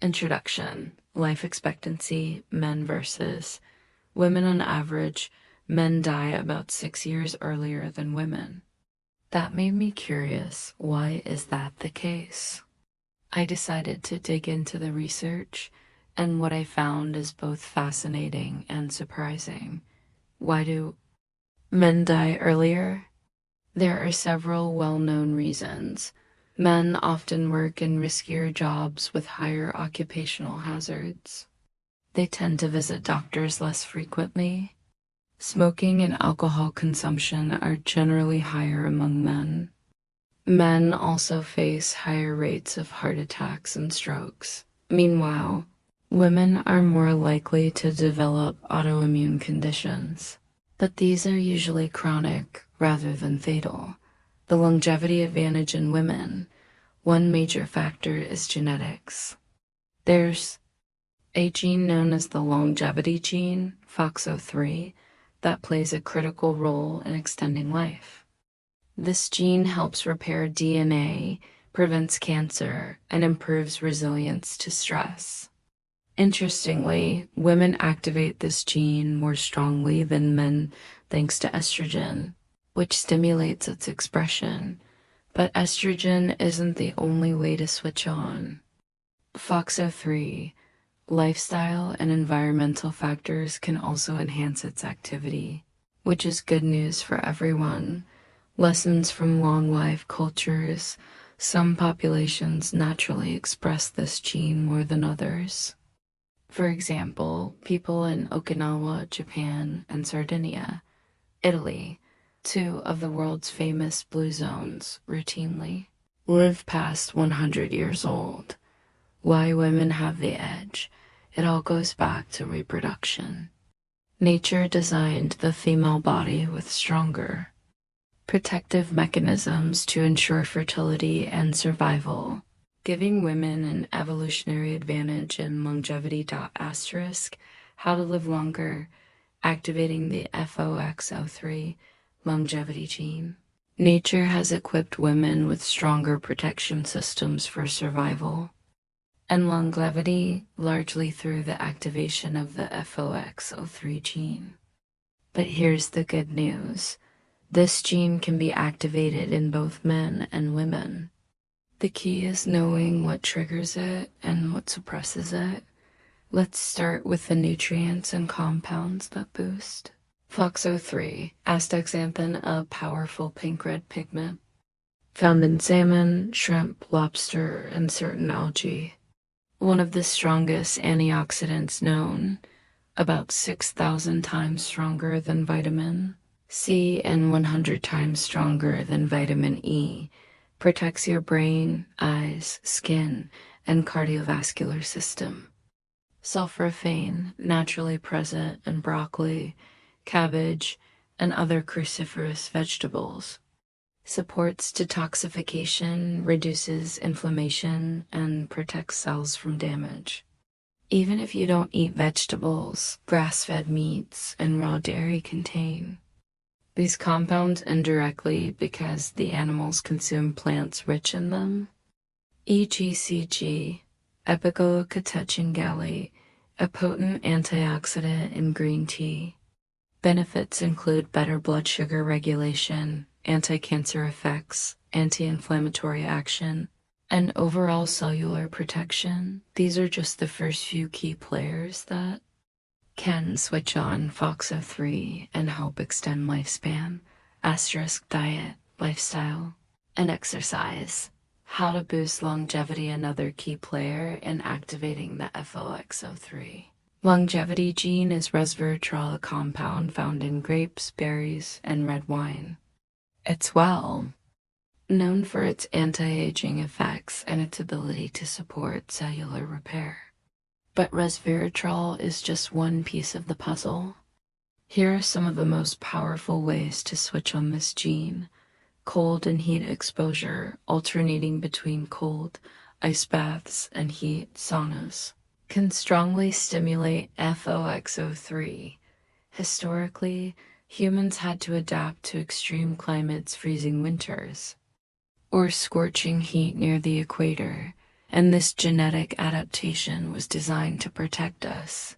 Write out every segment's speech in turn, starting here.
Introduction. Life expectancy, men versus women on average. Men die about 6 years earlier than women. That made me curious. Why is that the case? I decided to dig into the research, and what I found is both fascinating and surprising. Why do men die earlier? There are several well-known reasons. Men often work in riskier jobs with higher occupational hazards. They tend to visit doctors less frequently. Smoking and alcohol consumption are generally higher among men. Men also face higher rates of heart attacks and strokes. Meanwhile, women are more likely to develop autoimmune conditions, but these are usually chronic rather than fatal. The longevity advantage in women. One major factor is genetics. There's a gene known as the longevity gene, FOXO3, that plays a critical role in extending life. This gene helps repair DNA, prevents cancer, and improves resilience to stress. Interestingly, women activate this gene more strongly than men thanks to estrogen, which stimulates its expression. But estrogen isn't the only way to switch on. FOXO3, lifestyle and environmental factors can also enhance its activity, which is good news for everyone. Lessons from long life cultures. Some populations naturally express this gene more than others. For example, people in Okinawa, Japan, and Sardinia, Italy, two of the world's famous blue zones, routinely live past 100 years old. Why women have the edge? It all goes back to reproduction. Nature designed the female body with stronger protective mechanisms to ensure fertility and survival, giving women an evolutionary advantage in longevity. Asterisk, how to live longer, activating the FOXO3 longevity gene. Nature has equipped women with stronger protection systems for survival and longevity, largely through the activation of the FOXO3 gene. But here's the good news. This gene can be activated in both men and women. The key is knowing what triggers it and what suppresses it. Let's start with the nutrients and compounds that boost FOXO3, astaxanthin, a powerful pink red pigment, found in salmon, shrimp, lobster, and certain algae. One of the strongest antioxidants known, about 6,000 times stronger than vitamin C and 100 times stronger than vitamin E, protects your brain, eyes, skin, and cardiovascular system. Sulforaphane, naturally present in broccoli, cabbage, and other cruciferous vegetables, supports detoxification, reduces inflammation, and protects cells from damage. Even if you don't eat vegetables, grass-fed meats and raw dairy contain these compounds indirectly because the animals consume plants rich in them. EGCG, epicocatechin gallate, a potent antioxidant in green tea. Benefits include better blood sugar regulation, anti-cancer effects, anti-inflammatory action, and overall cellular protection. These are just the first few key players that can switch on FOXO3 and help extend lifespan. Asterisk, diet, lifestyle, and exercise. How to boost longevity, another key player in activating the FOXO3 longevity gene is resveratrol, a compound found in grapes, berries, and red wine. It's well known for its anti-aging effects and its ability to support cellular repair. But resveratrol is just one piece of the puzzle. Here are some of the most powerful ways to switch on this gene. Cold and heat exposure, alternating between cold, ice baths, and heat saunas, can strongly stimulate FOXO3. Historically, humans had to adapt to extreme climates, freezing winters, or scorching heat near the equator, and this genetic adaptation was designed to protect us.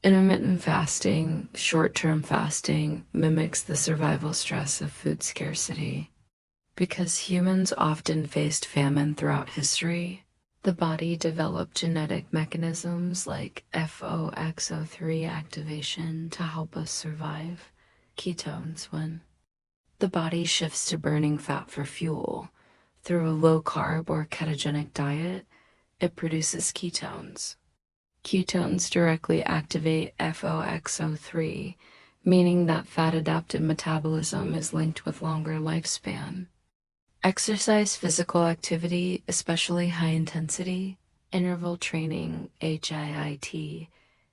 Intermittent fasting, short-term fasting, mimics the survival stress of food scarcity. Because humans often faced famine throughout history, the body developed genetic mechanisms like FOXO3 activation to help us survive. Ketones, when the body shifts to burning fat for fuel through a low-carb or ketogenic diet, it produces ketones. Ketones directly activate FOXO3, meaning that fat-adapted metabolism is linked with longer lifespan. Exercise, physical activity, especially high-intensity, interval training, HIIT,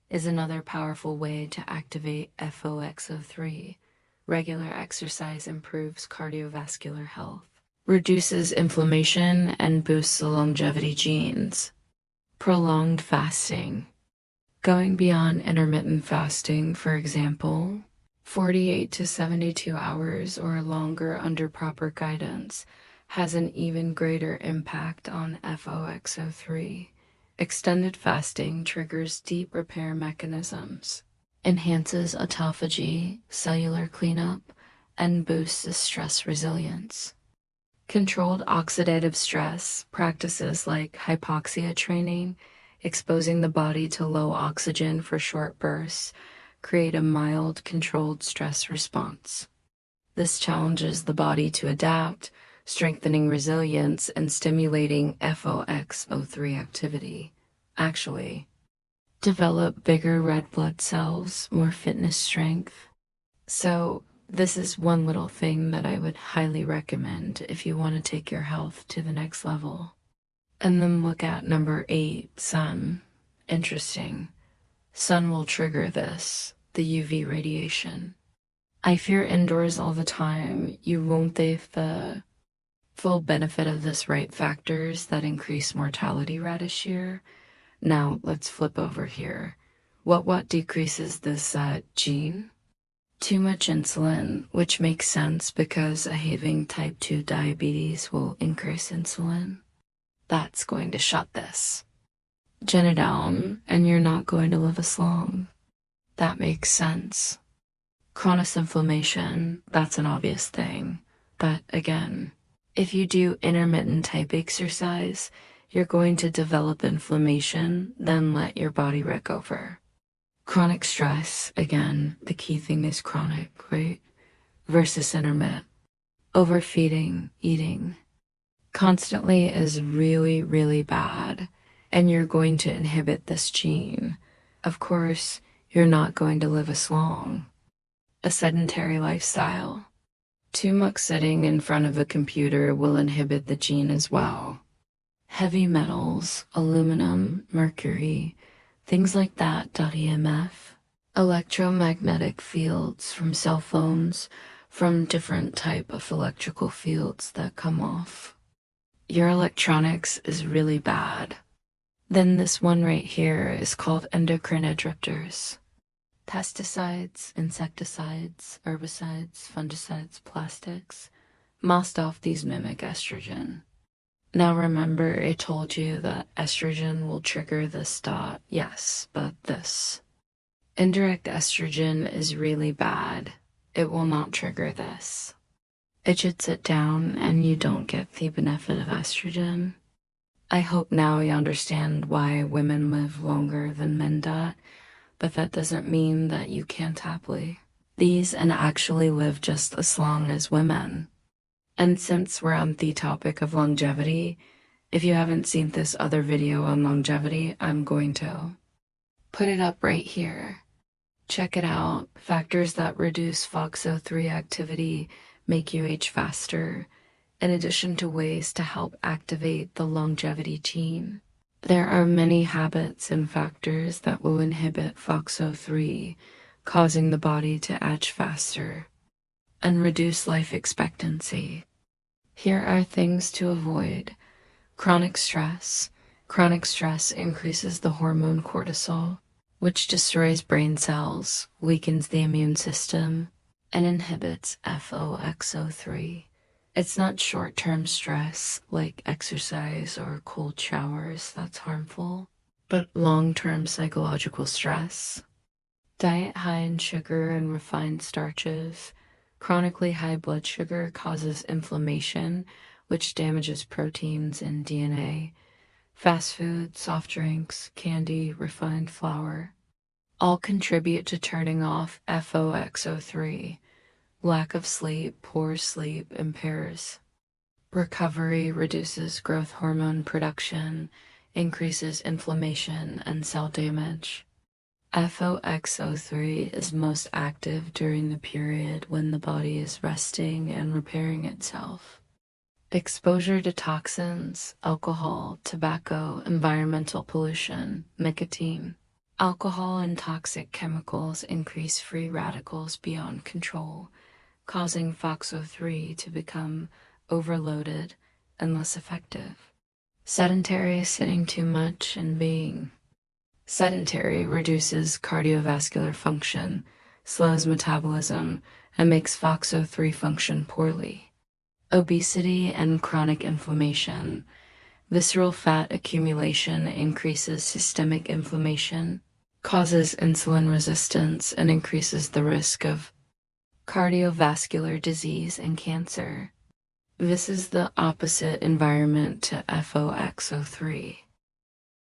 is another powerful way to activate FOXO3. Regular exercise improves cardiovascular health, reduces inflammation, and boosts the longevity genes. Prolonged fasting. Going beyond intermittent fasting, for example, 48 to 72 hours or longer under proper guidance, has an even greater impact on FOXO3. Extended fasting triggers deep repair mechanisms, enhances autophagy, cellular cleanup, and boosts the stress resilience. Controlled oxidative stress practices like hypoxia training, exposing the body to low oxygen for short bursts, create a mild, controlled stress response. This challenges the body to adapt, strengthening resilience and stimulating FOXO3 activity. Actually, develop bigger red blood cells, more fitness strength. So, this is one little thing that I would highly recommend if you want to take your health to the next level. And then look at number 8, sun. Interesting. Sun will trigger this, the UV radiation. If you're indoors all the time, you won't take the full benefit of this right factors that increase mortality radish year. Now, let's flip over here. What decreases this gene? Too much insulin, which makes sense because having type 2 diabetes will increase insulin. That's going to shut this gene down, and you're not going to live as long. That makes sense. Chronic inflammation, that's an obvious thing. But again, if you do intermittent type exercise, you're going to develop inflammation, then let your body recover. Chronic stress, again, the key thing is chronic, right? Versus intermittent. Overfeeding, eating constantly is really, really bad, and you're going to inhibit this gene. Of course, you're not going to live as long. A sedentary lifestyle. Too much sitting in front of a computer will inhibit the gene as well. Heavy metals, aluminum, mercury, things like that. EMF, electromagnetic fields from cell phones, from different type of electrical fields that come off. Your electronics is really bad. Then this one right here is called endocrine disruptors. Pesticides, insecticides, herbicides, fungicides, plastics. Most of these mimic estrogen. Now remember, I told you that estrogen will trigger this dot. Yes, but this. Indirect estrogen is really bad. It will not trigger this. It should sit down and you don't get the benefit of estrogen. I hope now you understand why women live longer than men do, but that doesn't mean that you can't happily these and actually live just as long as women. And since we're on the topic of longevity, if you haven't seen this other video on longevity, I'm going to put it up right here. Check it out. Factors that reduce FOXO3 activity make you age faster, in addition to ways to help activate the longevity gene. There are many habits and factors that will inhibit FOXO3, causing the body to age faster and reduce life expectancy. Here are things to avoid. Chronic stress. Chronic stress increases the hormone cortisol, which destroys brain cells, weakens the immune system, and inhibits FOXO3. It's not short-term stress like exercise or cold showers that's harmful, but long-term psychological stress. Diet high in sugar and refined starches. Chronically high blood sugar causes inflammation, which damages proteins and DNA. Fast food, soft drinks, candy, refined flour all contribute to turning off FOXO3. Lack of sleep, poor sleep impairs recovery, reduces growth hormone production, increases inflammation and cell damage. FOXO3 is most active during the period when the body is resting and repairing itself. Exposure to toxins, alcohol, tobacco, environmental pollution, nicotine. Alcohol and toxic chemicals increase free radicals beyond control, causing FOXO3 to become overloaded and less effective. Sedentary, sitting too much, and being sedentary reduces cardiovascular function, slows metabolism, and makes FOXO3 function poorly. Obesity and chronic inflammation. Visceral fat accumulation increases systemic inflammation, causes insulin resistance, and increases the risk of cardiovascular disease and cancer. This is the opposite environment to FOXO3.